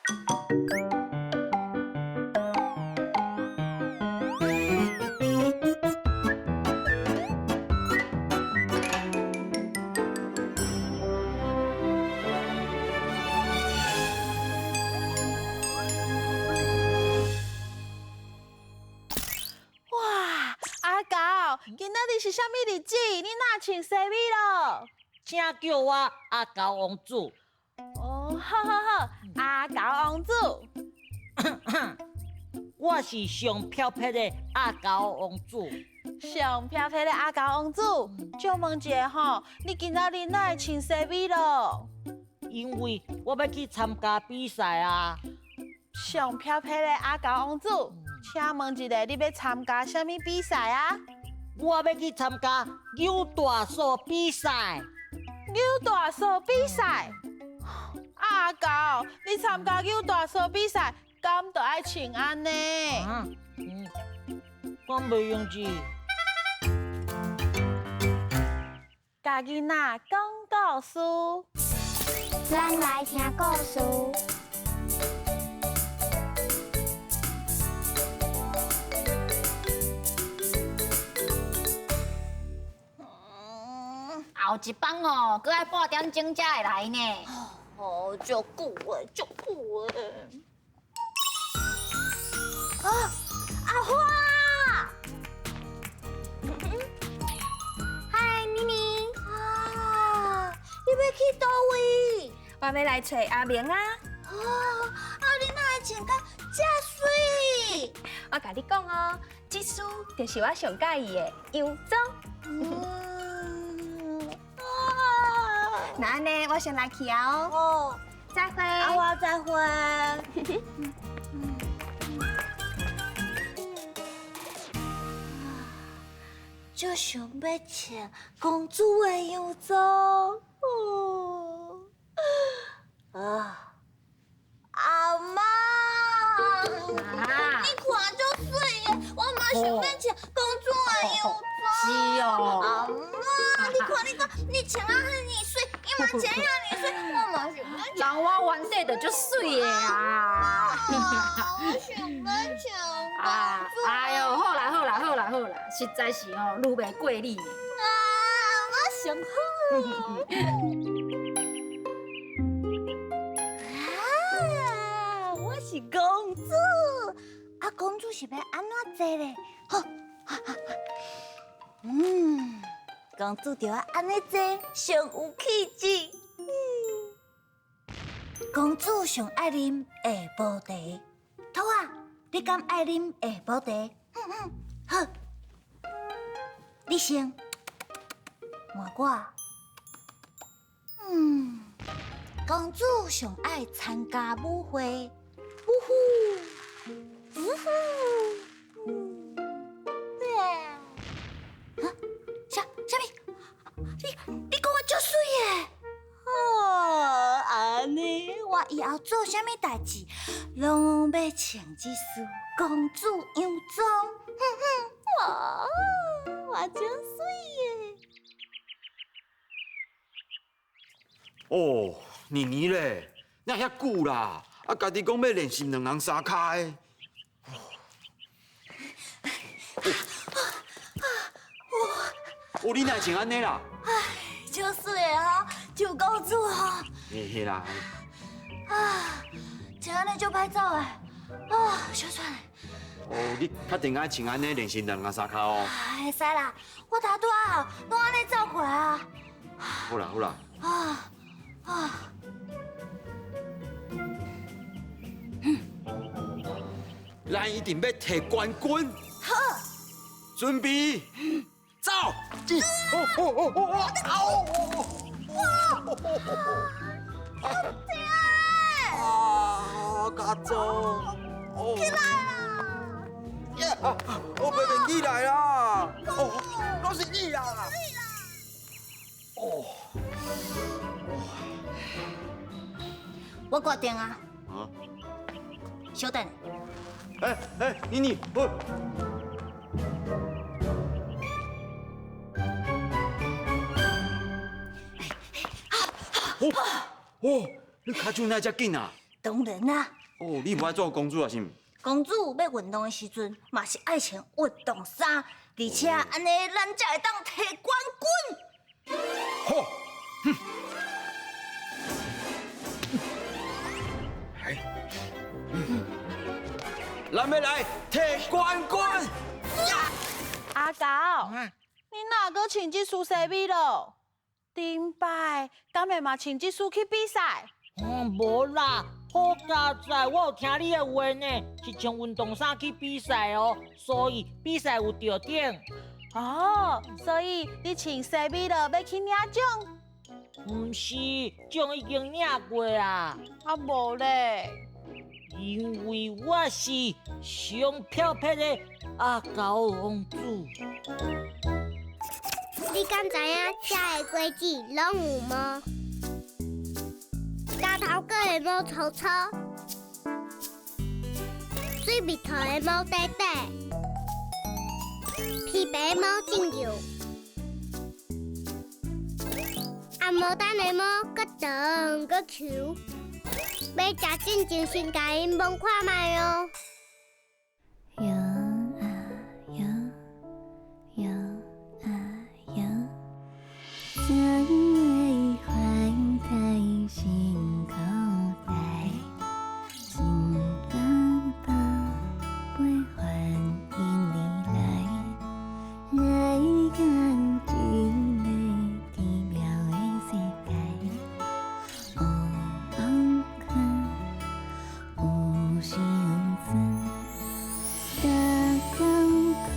今仔日是啥物日子？你哪穿西米咯？请叫我阿高王子。哦，好，阿高王子。我是上漂泊的阿高王子。上漂泊的阿高王子，借问一下吼，你今仔日哪会穿西米咯？因为我要去参加比赛啊。上漂泊的阿高王子，请问一下，你要参加啥物比赛啊？我要去参加扭大扫比赛。扭大扫比赛？阿高，你参加扭大扫比赛，敢就爱穿安呢？我袂用字。家囡仔讲故事，咱来听故事。后一班哦，搁爱8点钟才会来呢。哦，足久诶。阿花，嗨，妮妮。你要去倒位？我要来找阿明啊！你哪会穿甲遮水？我甲你讲哦，这书就是我上介意的洋装。那安尼，我先来去啊！哦，再会。阿花再会。就想要穿公主的洋装。阿妈，你看就水耶！我嘛想要穿公主的洋装。是哦。阿妈，你看，你穿啊遐尼水，伊嘛穿遐尼水，我嘛想要穿。人我原底就足水的啊！我想要穿公主。哎呦，好啦，实在是哦，愈袂过你。我想好。我是公主，公主是要安怎坐咧？公主就要安尼坐，上有气质。公主上爱啉下晡茶，头啊，你敢爱啉下晡茶？好，你先换我。公主上爱参加舞会，啥物？你讲我足水耶！安尼我以后做啥物代志，拢要穿这束公主洋装。我真水耶！哦，妮妮咧，哪遐久啦？家己讲要练习2人3脚的。你哪会穿安尼啦？足水的吼，像公主吼。嘿啦。穿安尼足歹走的，小喘。你确定爱穿安尼练习2人3脚哦？会使啦，我头拄啊，拢安尼走过来啊。好啦。咱一定要摕冠军。好，准备，走！家中，起来啦！我袂起来啦！拢是你啦！我决定啊！稍等。妮妮，你脚手哪遮紧啊？当然啦，哦，你不爱做公主啊，是毋？公主要运动的时阵，嘛是爱穿运动衫，而且安尼咱才会当摕冠军。好，来，咱要来摕冠军。阿高，你哪个穿这束西米咯？顶摆敢会嘛穿这束去比赛？无啦，好佳哉，我有听你的话呢，是穿运动衫去比赛哦，所以比赛有着点。哦，所以你穿西米咯要去领奖？毋是，奖已经领过啊，啊无咧。因为我是上漂泊的阿高王子。你敢知影遮的规矩拢有无？家头壳的毛粗粗，水蜜桃的毛短短，皮白的毛真油，啊牡丹的毛搁长搁球。要食进前先甲因摸看卖哦。游啊游，游啊游，将泪还在心口袋，金爸爸会欢迎你来，来干净的奇妙的世界。有星星，大江困，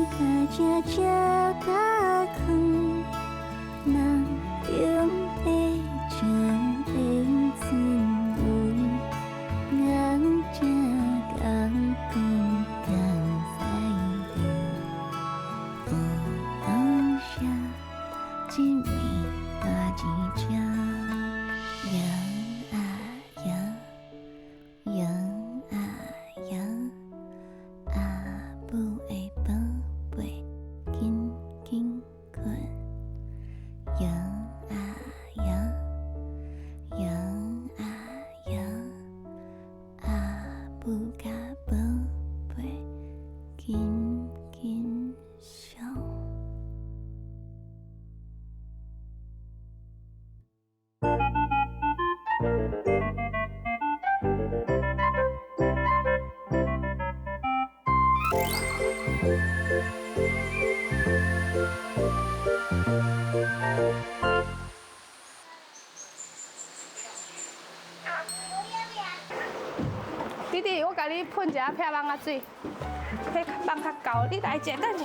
大家家大坑，南边的城的村屋，俺家港边港塞的，我下金米大鸡脚，游啊游。游啊游，阿母的宝贝紧紧困。游啊游，游啊游，阿母甲宝贝紧紧相。弟弟，我甲你喷一下漂网仔水，迄网较高，你来者，等者。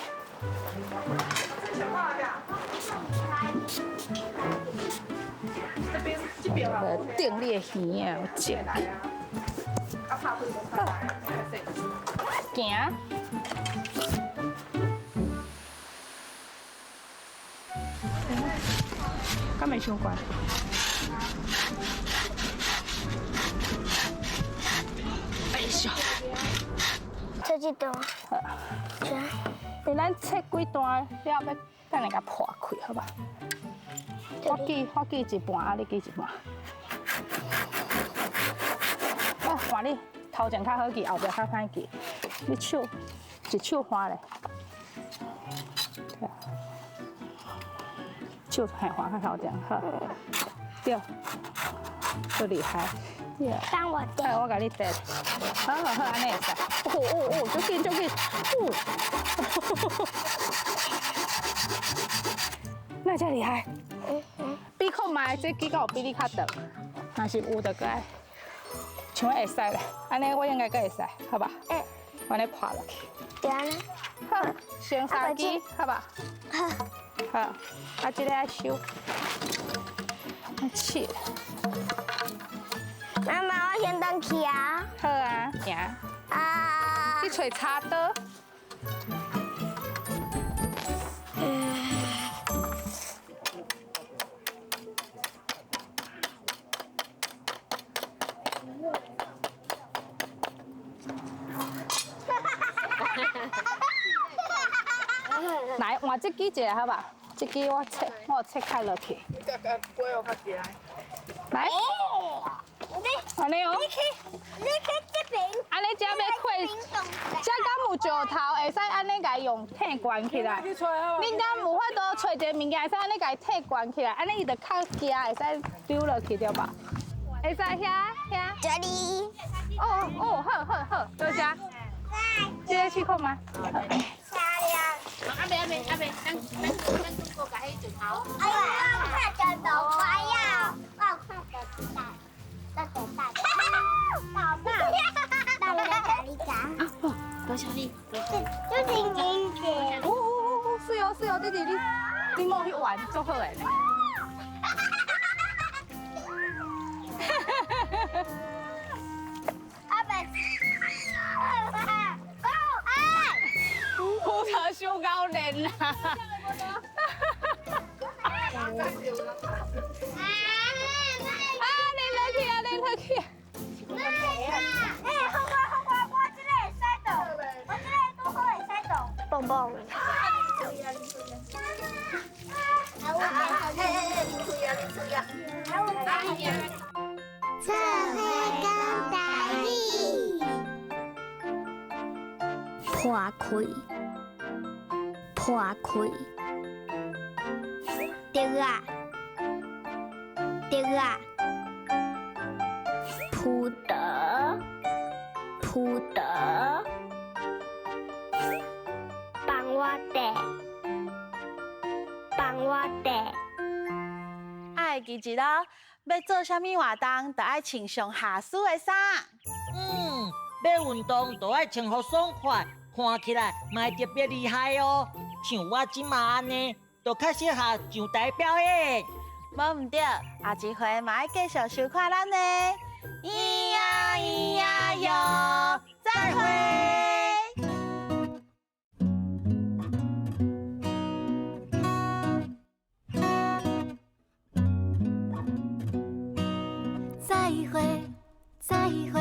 顶你的鱼啊，有食。行。敢袂伤悬？哎呦！这几段，因咱切几段了，要等下甲破开，好吧？我记一半，啊，你记一半。啊，换你头前较好记，后壁较歹记。你手一手花咧，手还花较头前好。对，不厉害。帮我哎，我甲你带。好，安尼会使。哦，足紧足紧。那遮厉害。比看卖，这几个有比你较长。若是有就该，像会使咧。安尼我应该阁会使，好吧？我安尼拍落去。对啊。好，先三支，好吧？好，啊，这个爱收。切。妈妈，我先回去啊。好啊，行。啊。去找插刀。来，换这支一下好吧？这支我切开落去。来。安尼哦。你去这边。安尼只要开，只敢有石头，会使安尼甲伊用挺悬起来。恁敢有法度找一个物件，会使安尼甲伊挺悬起来，安尼伊就较惊，会使丢落去对吧？会使遐。这里。哦，好，多谢。这个去看吗？漂亮。阿妹，咱过甲迄石头。哎呀，我看着都快呀！我看着大，老爸，大哪里讲？多谢你。就静静点。是哦，弟弟你莫去玩，做好诶。阿伯，裤头修高练啦。你去啊！好乖，我这个会使动，我这个都好会使动。蹦蹦。这会讲大意。破开，对啊，扑得，帮我带。爱记一咯，要做啥物活动，就爱穿上下属的衫。要运动就爱穿好爽快，看起来嘛会特别厉害哦。像我即马安尼，就较适合上台表演。无毋对，下一回嘛爱继续收看咱的。咿呀哟，再会。再会。